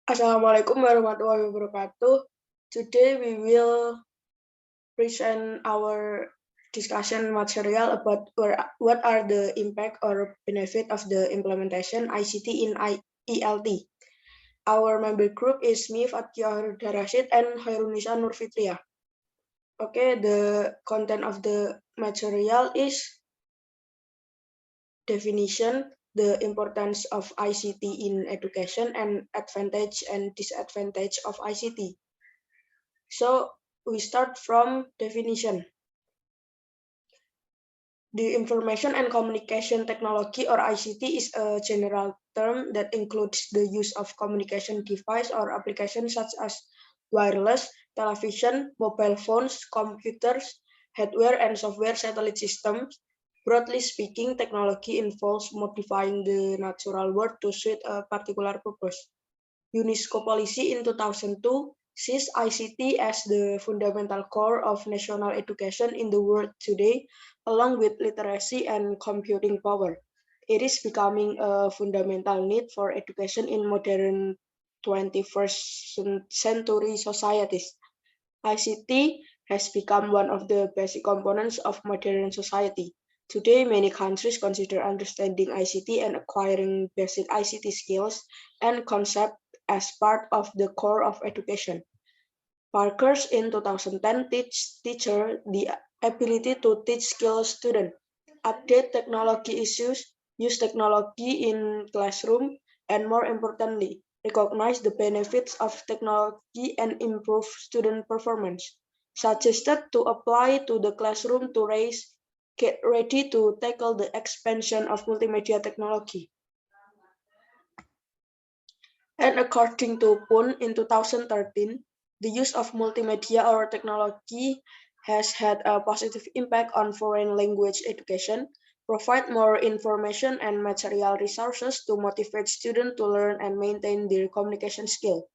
Assalamualaikum warahmatullahi wabarakatuh. Today we will present our discussion material about what are the impact or benefit of the implementation ICT in ELT. Our member group is me, Fatia Rashid, and Hairunisa Nurfitria. Okay, the content of the material is definition, the importance of ICT in education, and advantage and disadvantage of ICT. So we start from definition. The information and communication technology or ICT is a general term that includes the use of communication device or applications such as wireless, television, mobile phones, computers, hardware and software satellite systems. Broadly speaking, technology involves modifying the natural world to suit a particular purpose. UNESCO policy in 2002 sees ICT as the fundamental core of national education in the world today, along with literacy and computing power. It is becoming a fundamental need for education in modern 21st century societies. ICT has become one of the basic components of modern society. Today, many countries consider understanding ICT and acquiring basic ICT skills and concepts as part of the core of education. Parker's in 2010 teacher the ability to teach skilled students, update technology issues, use technology in classroom, and more importantly, recognize the benefits of technology and improve student performance. Suggested to apply to the classroom to get ready to tackle the expansion of multimedia technology. And according to Poon in 2013, the use of multimedia or technology has had a positive impact on foreign language education, provide more information and material resources to motivate students to learn and maintain their communication skill.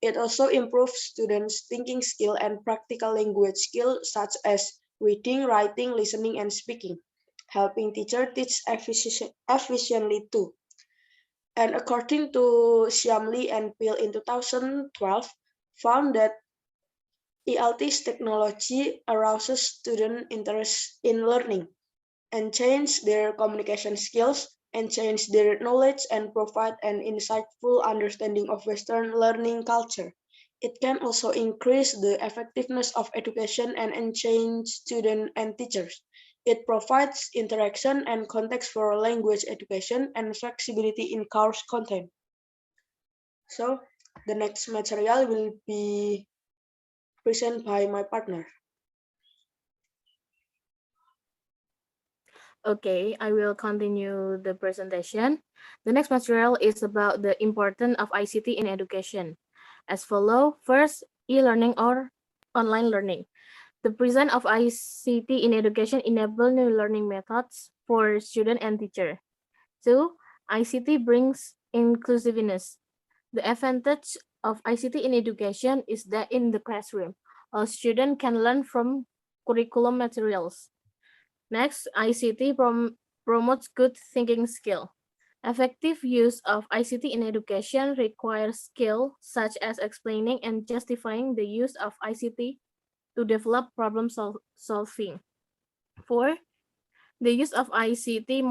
It also improves students' thinking skill and practical language skill such as reading, writing, listening, and speaking, helping teachers teach efficiently too. And according to Shyamli and Peel in 2012, found that ELT's technology arouses student interest in learning, enhance their communication skills, enhance their knowledge, and provide an insightful understanding of Western learning culture. It can also increase the effectiveness of education and enhance students and teachers. It provides interaction and context for language education and flexibility in course content. So the next material will be presented by my partner. Okay, I will continue the presentation. The next material is about the importance of ICT in education. As follow, first, e-learning or online learning. The presence of ICT in education enable new learning methods for student and teacher. Two, ICT brings inclusiveness. The advantage of ICT in education is that in the classroom, a student can learn from curriculum materials. Next, ICT promotes good thinking skill. Effective use of ICT in education requires skill such as explaining and justifying the use of ICT to develop problem solving. Four, the use of ICT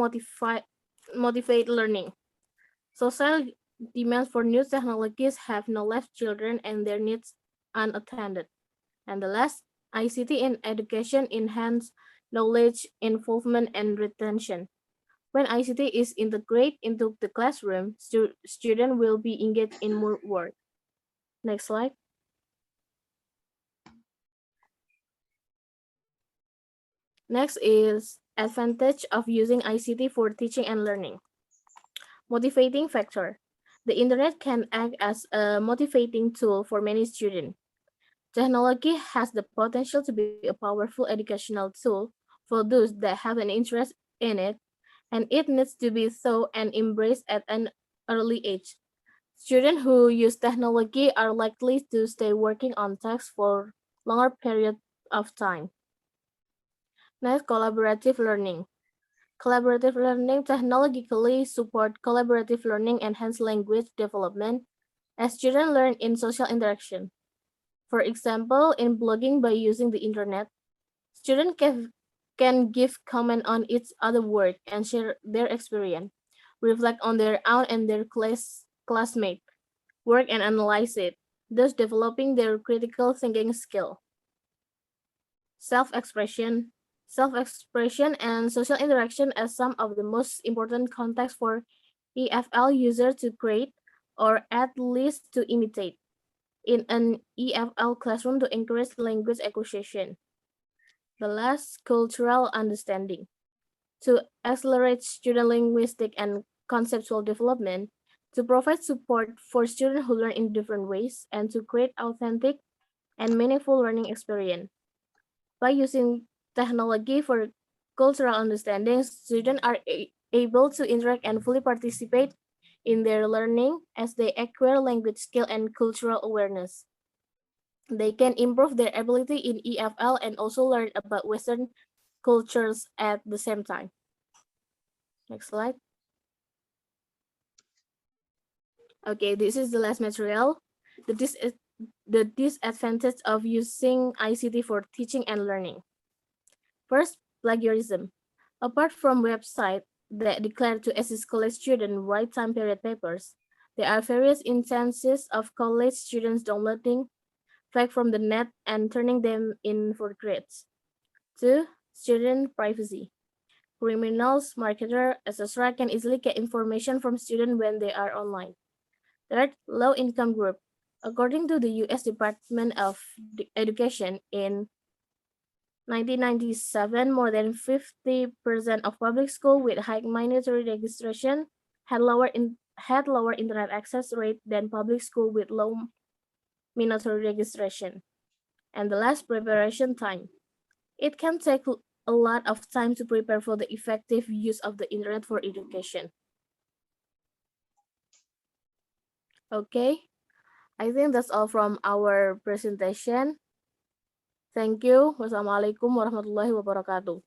motivate learning. Social demands for new technologies have not left children and their needs unattended. And the last, ICT in education enhance knowledge, involvement, and retention. When ICT is integrated into the classroom, students will be engaged in more work. Next slide. Next is advantage of using ICT for teaching and learning. Motivating factor. The internet can act as a motivating tool for many students. Technology has the potential to be a powerful educational tool for those that have an interest in it, and it needs to be taught and embraced at an early age. Students who use technology are likely to stay working on tasks for longer periods of time. Next, collaborative learning. Collaborative learning technologically support collaborative learning, enhance language development, as students learn in social interaction. For example, in blogging by using the internet, students can give comment on each other's work and share their experience, reflect on their own and their classmate work and analyze it, thus developing their critical thinking skill. Self-expression, self-expression and social interaction as some of the most important contexts for EFL users to create or at least to imitate in an EFL classroom to encourage language acquisition. The last, cultural understanding. To accelerate student linguistic and conceptual development, to provide support for students who learn in different ways, and to create authentic and meaningful learning experience. By using technology for cultural understanding, students are able to interact and fully participate in their learning as they acquire language skill and cultural awareness. They can improve their ability in EFL and also learn about Western cultures at the same time. Next slide. Okay, this is the last material. The, the disadvantage of using ICT for teaching and learning. First, plagiarism. Apart from websites that declare to assist college students write time period papers, there are various instances of college students downloading facts from the net and turning them in for grades. Two, student privacy. Criminals, marketers, etc. can easily get information from students when they are online. Third, low-income group. According to the U.S. Department of Education, in 1997, more than 50% of public schools with high minority registration had lower internet access rate than public schools with low minority registration. And the last, preparation time. It can take a lot of time to prepare for the effective use of the internet for education. Okay, I think that's all from our presentation. Thank you. Wassalamualaikum warahmatullahi wabarakatuh.